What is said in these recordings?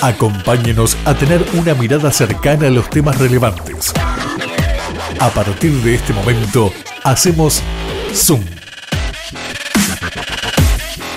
Acompáñenos a tener una mirada cercana a los temas relevantes. A partir de este momento, hacemos Zoom.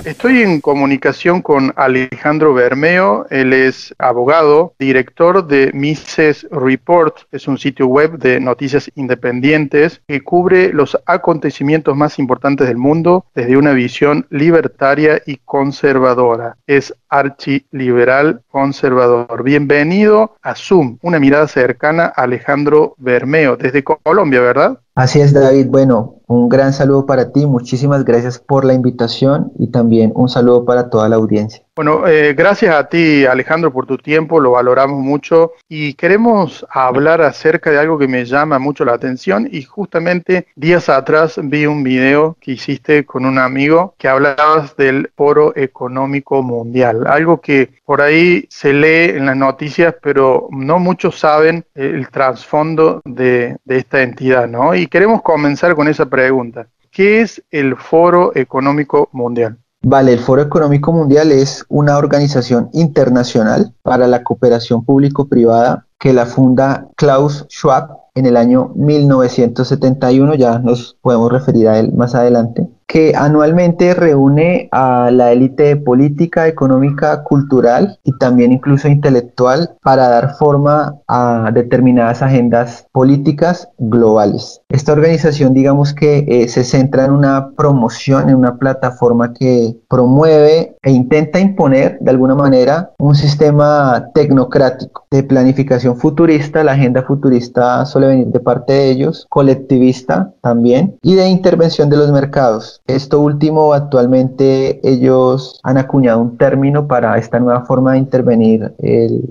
Estoy en comunicación con Alejandro Bermeo. Él es abogado, director de Mises Report. Es un sitio web de noticias independientes que cubre los acontecimientos más importantes del mundo desde una visión libertaria y conservadora. Es archiliberal conservador. Bienvenido a Zoom, una mirada cercana a Alejandro Bermeo, desde Colombia, ¿verdad? Así es, David. Bueno, un gran saludo para ti, muchísimas gracias por la invitación y también un saludo para toda la audiencia. Bueno, gracias a ti, Alejandro, por tu tiempo, lo valoramos mucho y queremos hablar acerca de algo que me llama mucho la atención y justamente días atrás vi un video que hiciste con un amigo que hablabas del Foro Económico Mundial, algo que por ahí se lee en las noticias, pero no muchos saben el trasfondo de esta entidad, ¿no? Y queremos comenzar con esa pregunta. ¿Qué es el Foro Económico Mundial? Vale, el Foro Económico Mundial es una organización internacional para la cooperación público-privada que la funda Klaus Schwab en el año 1971, ya nos podemos referir a él más adelante, que anualmente reúne a la élite política, económica, cultural y también incluso intelectual para dar forma a determinadas agendas políticas globales. Esta organización, digamos que se centra en una promoción, en una plataforma que promueve e intenta imponer de alguna manera un sistema tecnocrático de planificación futurista. La agenda futurista suele venir de parte de ellos, colectivista también, y de intervención de los mercados. Esto último, actualmente ellos han acuñado un término para esta nueva forma de intervenir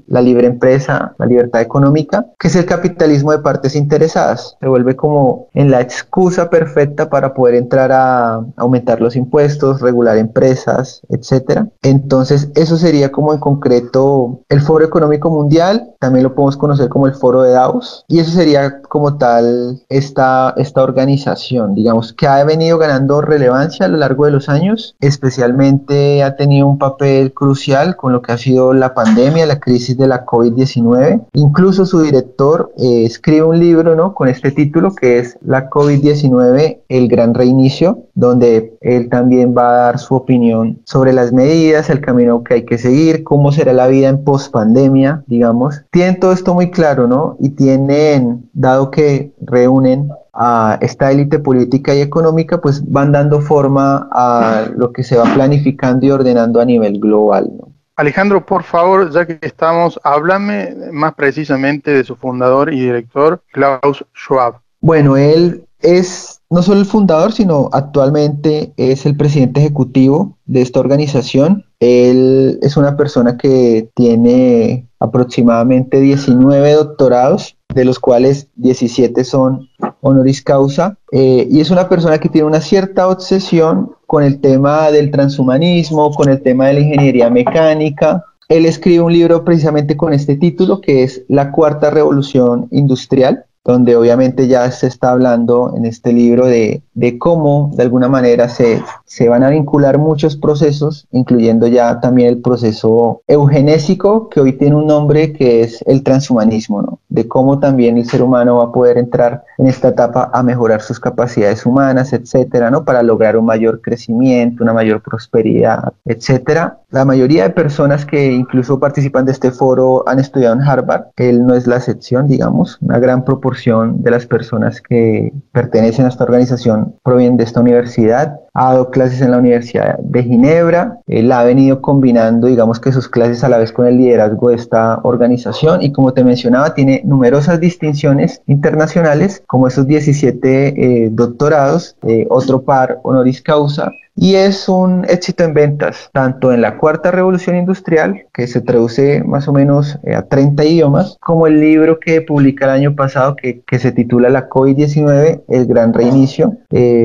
la libre empresa, la libertad económica, que es el capitalismo de partes interesadas. Se vuelve como en la excusa perfecta para poder entrar a aumentar los impuestos, regular empresas, etcétera. Entonces, eso sería como en concreto el Foro Económico Mundial, también lo podemos conocer como el Foro de Davos, y eso sería como tal esta organización, digamos, que ha venido ganando relevancia a lo largo de los años, especialmente ha tenido un papel crucial con lo que ha sido la pandemia, la crisis de la COVID-19. Incluso su director escribe un libro, ¿no?, con este título que es La COVID-19, el gran reinicio, donde él también va a dar su opinión sobre las medidas, el camino que hay que seguir, cómo será la vida en pospandemia, digamos. Tienen todo esto muy claro, ¿no? Y tienen, dado que reúnen a esta élite política y económica, pues van dando forma a lo que se va planificando y ordenando a nivel global, ¿no? Alejandro, por favor, ya que estamos, háblame más precisamente de su fundador y director, Klaus Schwab. Bueno, él es no solo el fundador, sino actualmente es el presidente ejecutivo de esta organización. Él es una persona que tiene aproximadamente 19 doctorados, de los cuales 17 son honoris causa, y es una persona que tiene una cierta obsesión con el tema del transhumanismo, con el tema de la ingeniería mecánica. Él escribe un libro precisamente con este título, que es La Cuarta Revolución Industrial, donde obviamente ya se está hablando en este libro de cómo de alguna manera se van a vincular muchos procesos, incluyendo ya también el proceso eugenésico, que hoy tiene un nombre que es el transhumanismo, ¿no? De cómo también el ser humano va a poder entrar en esta etapa a mejorar sus capacidades humanas, etcétera, ¿no?, para lograr un mayor crecimiento, una mayor prosperidad, etcétera. La mayoría de personas que incluso participan de este foro han estudiado en Harvard. Él no es la excepción, digamos. Una gran proporción de las personas que pertenecen a esta organización provienen de esta universidad. Ha dado clases en la Universidad de Ginebra. Él ha venido combinando, digamos, que sus clases a la vez con el liderazgo de esta organización, y como te mencionaba, tiene numerosas distinciones internacionales, como esos 17 doctorados, otro par honoris causa, y es un éxito en ventas, tanto en la Cuarta Revolución Industrial, que se traduce más o menos a 30 idiomas, como el libro que publica el año pasado, que se titula La COVID-19, el gran reinicio,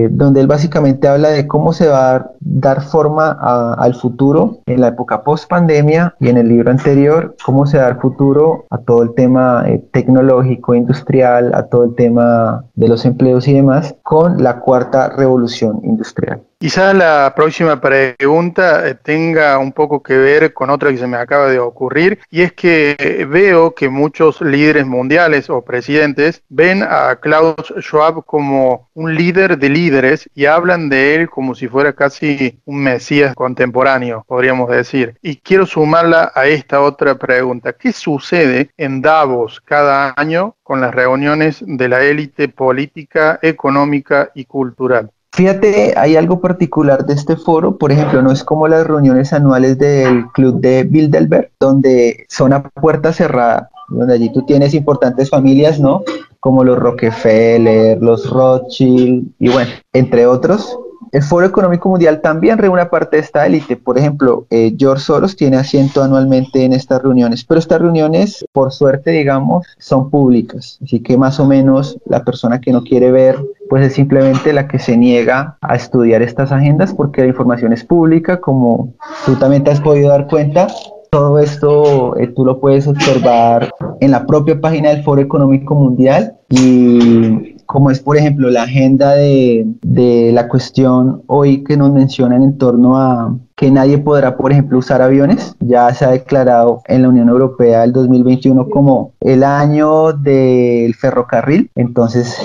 donde él básicamente habla de cómo se va a dar forma al futuro en la época post-pandemia, y en el libro anterior, cómo se va a dar futuro a todo el tema tecnológico, industrial, a todo el tema de los empleos y demás, con la Cuarta Revolución Industrial. Quizás la próxima pregunta tenga un poco que ver con otra que se me acaba de ocurrir, y es que veo que muchos líderes mundiales o presidentes ven a Klaus Schwab como un líder de líderes y hablan de él como si fuera casi un mesías contemporáneo, podríamos decir. Y quiero sumarla a esta otra pregunta. ¿Qué sucede en Davos cada año con las reuniones de la élite política, económica y cultural? Fíjate, hay algo particular de este foro, por ejemplo, no es como las reuniones anuales del Club de Bilderberg, donde son a puerta cerrada, donde allí tú tienes importantes familias, ¿no? Como los Rockefeller, los Rothschild y bueno, entre otros. El Foro Económico Mundial también reúne parte de esta élite. Por ejemplo, George Soros tiene asiento anualmente en estas reuniones, pero estas reuniones, por suerte, digamos, son públicas. Así que más o menos la persona que no quiere ver, pues es simplemente la que se niega a estudiar estas agendas porque la información es pública, como tú también te has podido dar cuenta. Todo esto tú lo puedes observar en la propia página del Foro Económico Mundial y como es por ejemplo la agenda de la cuestión hoy que nos mencionan en torno a que nadie podrá por ejemplo usar aviones. Ya se ha declarado en la Unión Europea el 2021 como el año del ferrocarril, entonces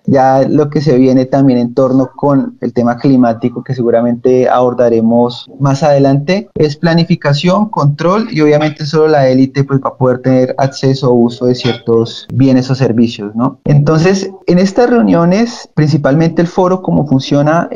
ya lo que se viene también en torno con el tema climático que seguramente abordaremos más adelante es planificación, control y obviamente solo la élite pues va a poder tener acceso o uso de ciertos bienes o servicios, ¿no? Entonces en estas reuniones principalmente el foro como funciona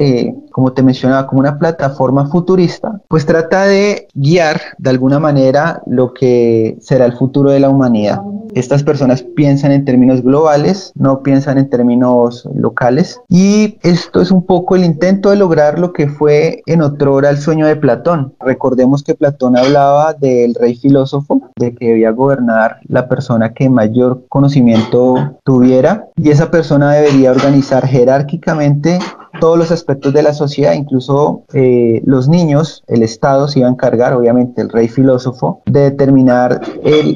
como te mencionaba, como una plataforma futurista, pues trata de guiar de alguna manera lo que será el futuro de la humanidad. Estas personas piensan en términos globales, no piensan en términos locales, y esto es un poco el intento de lograr lo que fue en otrora el sueño de Platón. Recordemos que Platón hablaba del rey filósofo, de que debía gobernar la persona que mayor conocimiento tuviera, y esa persona debería organizar jerárquicamente todos los aspectos de la sociedad, incluso los niños, el Estado se iba a encargar, obviamente el rey filósofo, de determinar,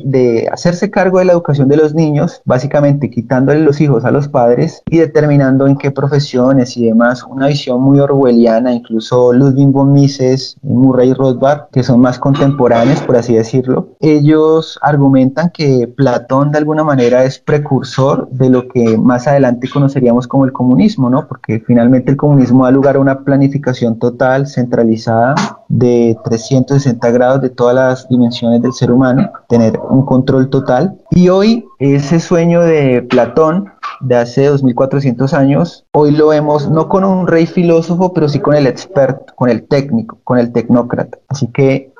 de hacerse cargo de la educación de los niños, básicamente quitándole los hijos a los padres y determinando en qué profesiones y demás, una visión muy orwelliana, incluso Ludwig von Mises, Murray Rothbard, que son más contemporáneos, por así decirlo. Ellos argumentan que Platón de alguna manera es precursor de lo que más adelante conoceríamos como el comunismo, ¿no? Porque finalmente el comunismo da lugar a una planificación total, centralizada, de 360 grados de todas las dimensiones del ser humano, tener un control total. Y hoy ese sueño de Platón de hace 2400 años, hoy lo vemos no con un rey filósofo, pero sí con el experto, con el técnico, con el tecnócrata. Así que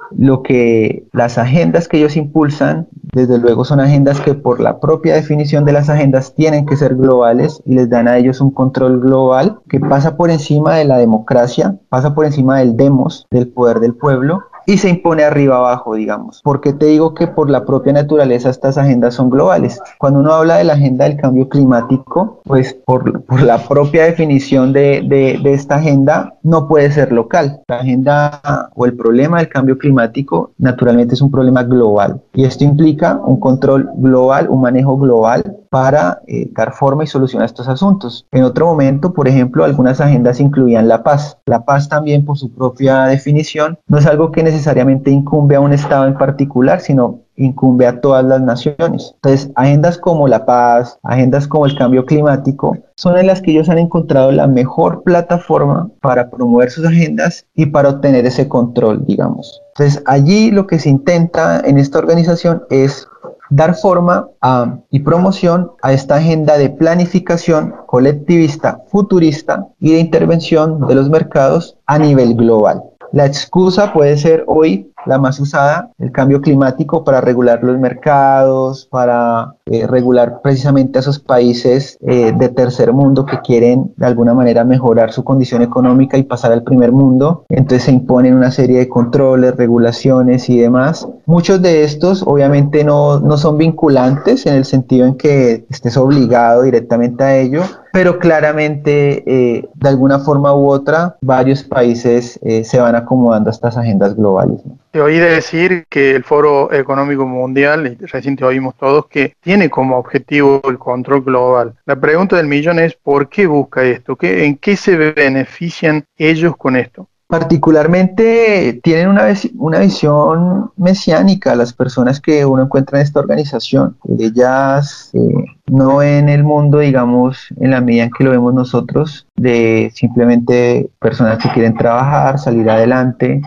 las agendas que ellos impulsan, desde luego son agendas que por la propia definición de las agendas tienen que ser globales y les dan a ellos un control global que pasa por encima de la democracia, pasa por encima del demos, del poder del pueblo, y se impone arriba abajo, digamos. ¿Por qué te digo que por la propia naturaleza estas agendas son globales? Cuando uno habla de la agenda del cambio climático, pues por la propia definición de esta agenda no puede ser local. La agenda o el problema del cambio climático naturalmente es un problema global y esto implica un control global, un manejo global para dar forma y solución a estos asuntos. En otro momento, por ejemplo, algunas agendas incluían la paz. La paz también, por su propia definición, no es algo que necesariamente incumbe a un estado en particular, sino incumbe a todas las naciones. Entonces, agendas como la paz, agendas como el cambio climático, son en las que ellos han encontrado la mejor plataforma para promover sus agendas y para obtener ese control, digamos. Entonces, allí lo que se intenta en esta organización es dar forma y promoción a esta agenda de planificación colectivista, futurista y de intervención de los mercados a nivel global. La excusa puede ser hoy la más usada, el cambio climático, para regular los mercados, para regular precisamente a esos países de tercer mundo que quieren de alguna manera mejorar su condición económica y pasar al primer mundo. Entonces se imponen una serie de controles, regulaciones y demás, Muchos de estos obviamente no son vinculantes en el sentido en que estés obligado directamente a ello, pero claramente de alguna forma u otra varios países se van acomodando a estas agendas globales, ¿no? Te oí decir que el Foro Económico Mundial, y recién te oímos todos, que tiene como objetivo el control global. La pregunta del millón es, ¿por qué busca esto? ¿En qué se benefician ellos con esto? Particularmente tienen una visión mesiánica las personas que uno encuentra en esta organización. Ellas no ven el mundo, digamos, en la medida en que lo vemos nosotros, de simplemente personas que quieren trabajar, salir adelante,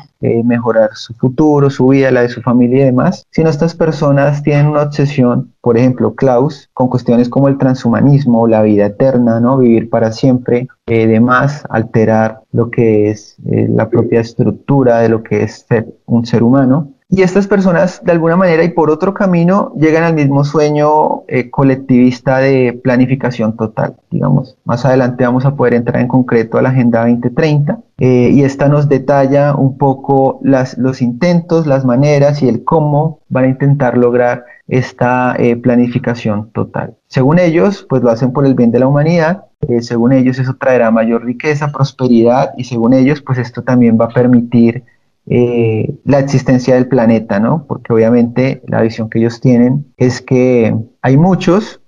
mejorar su futuro, su vida, la de su familia y demás, sino estas personas tienen una obsesión, por ejemplo, Klaus, con cuestiones como el transhumanismo, la vida eterna, ¿no? Vivir para siempre, demás, alterar lo que es la propia estructura de lo que es ser un ser humano. Y estas personas, de alguna manera y por otro camino, llegan al mismo sueño colectivista de planificación total. Digamos, más adelante vamos a poder entrar en concreto a la Agenda 2030 y esta nos detalla un poco los intentos, las maneras y el cómo van a intentar lograr esta planificación total. Según ellos, pues lo hacen por el bien de la humanidad. Según ellos, eso traerá mayor riqueza, prosperidad y según ellos, pues esto también va a permitir la existencia del planeta, ¿no? Porque obviamente la visión que ellos tienen es que hay muchos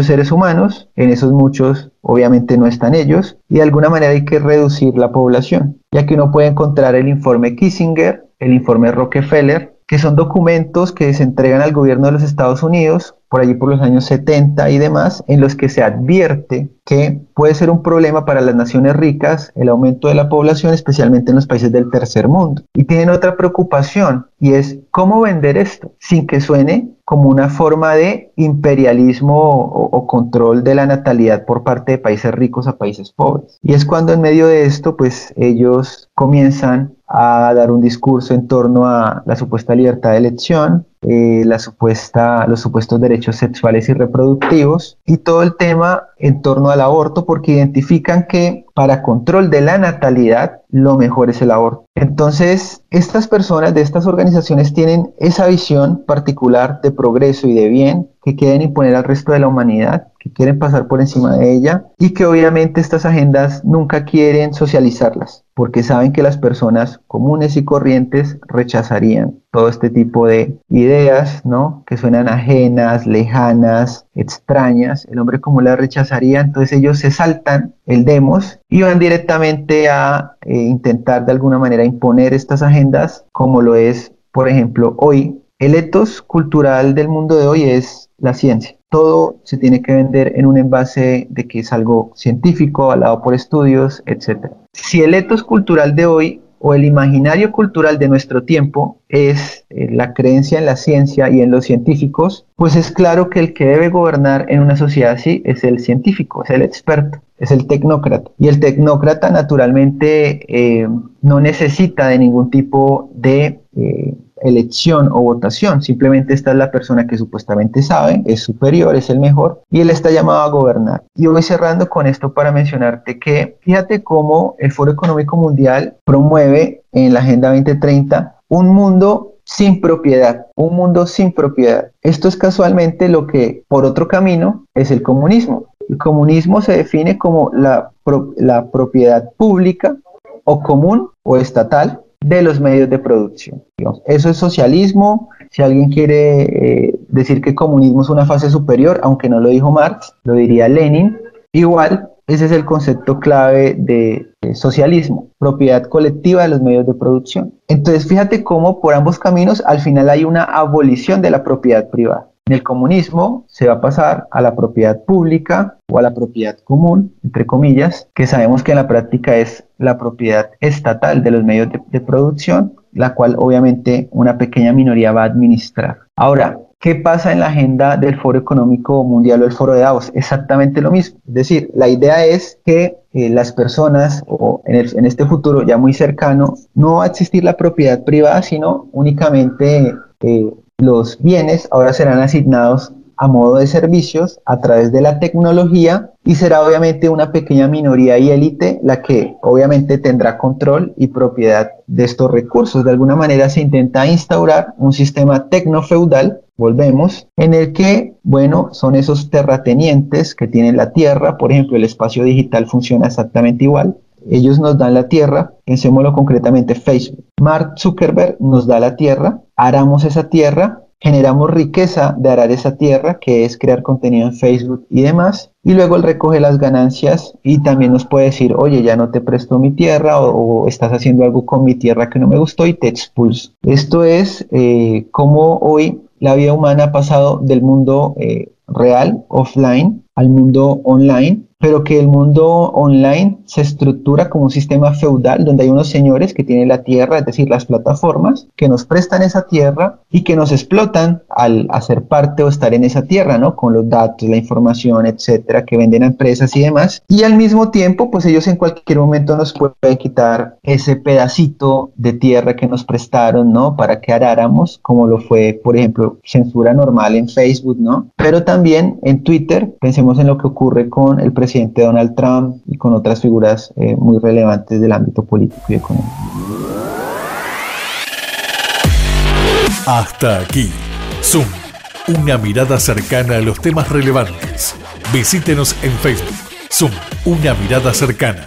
seres humanos, en esos muchos obviamente no están ellos, y de alguna manera hay que reducir la población, ya que uno puede encontrar el informe Kissinger, el informe Rockefeller, que son documentos que se entregan al gobierno de los Estados Unidos por allí por los años 70 y demás, en los que se advierte que puede ser un problema para las naciones ricas el aumento de la población, especialmente en los países del tercer mundo. Y tienen otra preocupación, y es cómo vender esto sin que suene como una forma de imperialismo o control de la natalidad por parte de países ricos a países pobres. Y es cuando en medio de esto, pues ellos comienzan a dar un discurso en torno a la supuesta libertad de elección, los supuestos derechos sexuales y reproductivos y todo el tema en torno al aborto, porque identifican que para control de la natalidad lo mejor es el aborto. Entonces, estas personas de estas organizaciones tienen esa visión particular de progreso y de bien que quieren imponer al resto de la humanidad, que quieren pasar por encima de ella y que obviamente estas agendas nunca quieren socializarlas, porque saben que las personas comunes y corrientes rechazarían todo este tipo de ideas, ¿no? Que suenan ajenas, lejanas, extrañas. El hombre común las rechazaría, entonces ellos se saltan el demos y van directamente a intentar de alguna manera imponer estas agendas, como lo es, por ejemplo, hoy. El ethos cultural del mundo de hoy es la ciencia. Todo se tiene que vender en un envase de que es algo científico, avalado por estudios, etc. Si el ethos cultural de hoy o el imaginario cultural de nuestro tiempo es la creencia en la ciencia y en los científicos, pues es claro que el que debe gobernar en una sociedad así es el científico, es el experto, es el tecnócrata. Y el tecnócrata naturalmente no necesita de ningún tipo de elección o votación, simplemente esta es la persona que supuestamente sabe, es superior, es el mejor y él está llamado a gobernar. Y voy cerrando con esto para mencionarte que fíjate cómo el Foro Económico Mundial promueve en la Agenda 2030 un mundo sin propiedad, un mundo sin propiedad. Esto es casualmente lo que por otro camino es el comunismo. El comunismo se define como la propiedad pública o común o estatal de los medios de producción. Digamos, eso es socialismo. Si alguien quiere decir que comunismo es una fase superior, aunque no lo dijo Marx, lo diría Lenin. Igual, ese es el concepto clave de socialismo, propiedad colectiva de los medios de producción. Entonces, fíjate cómo por ambos caminos al final hay una abolición de la propiedad privada. En el comunismo se va a pasar a la propiedad pública o a la propiedad común, entre comillas, que sabemos que en la práctica es la propiedad estatal de los medios de producción, la cual obviamente una pequeña minoría va a administrar. Ahora, ¿qué pasa en la agenda del Foro Económico Mundial o el Foro de Davos? Exactamente lo mismo. Es decir, la idea es que las personas, o en este futuro ya muy cercano, no va a existir la propiedad privada, sino únicamente los bienes ahora serán asignados a modo de servicios a través de la tecnología, y será obviamente una pequeña minoría y élite la que obviamente tendrá control y propiedad de estos recursos. De alguna manera se intenta instaurar un sistema tecnofeudal, volvemos, en el que, bueno, son esos terratenientes que tienen la tierra. Por ejemplo, el espacio digital funciona exactamente igual. Ellos nos dan la tierra, pensémoslo concretamente, Facebook. Mark Zuckerberg nos da la tierra, aramos esa tierra, generamos riqueza de arar esa tierra, que es crear contenido en Facebook y demás, y luego él recoge las ganancias y también nos puede decir, oye, ya no te presto mi tierra, o estás haciendo algo con mi tierra que no me gustó y te expulso. Esto es como hoy la vida humana ha pasado del mundo real, offline, al mundo online, pero que el mundo online se estructura como un sistema feudal donde hay unos señores que tienen la tierra, es decir, las plataformas, que nos prestan esa tierra y que nos explotan al hacer parte o estar en esa tierra, ¿no? Con los datos, la información, etcétera, que venden a empresas y demás. Y al mismo tiempo, pues ellos en cualquier momento nos pueden quitar ese pedacito de tierra que nos prestaron, ¿no? Para que aráramos, como lo fue, por ejemplo, censura normal en Facebook, ¿no? Pero también en Twitter, pensemos en lo que ocurre con el presidente Donald Trump y con otras figuras muy relevantes del ámbito político y económico. Hasta aquí, Zoom, una mirada cercana a los temas relevantes. Visítenos en Facebook, Zoom, una mirada cercana.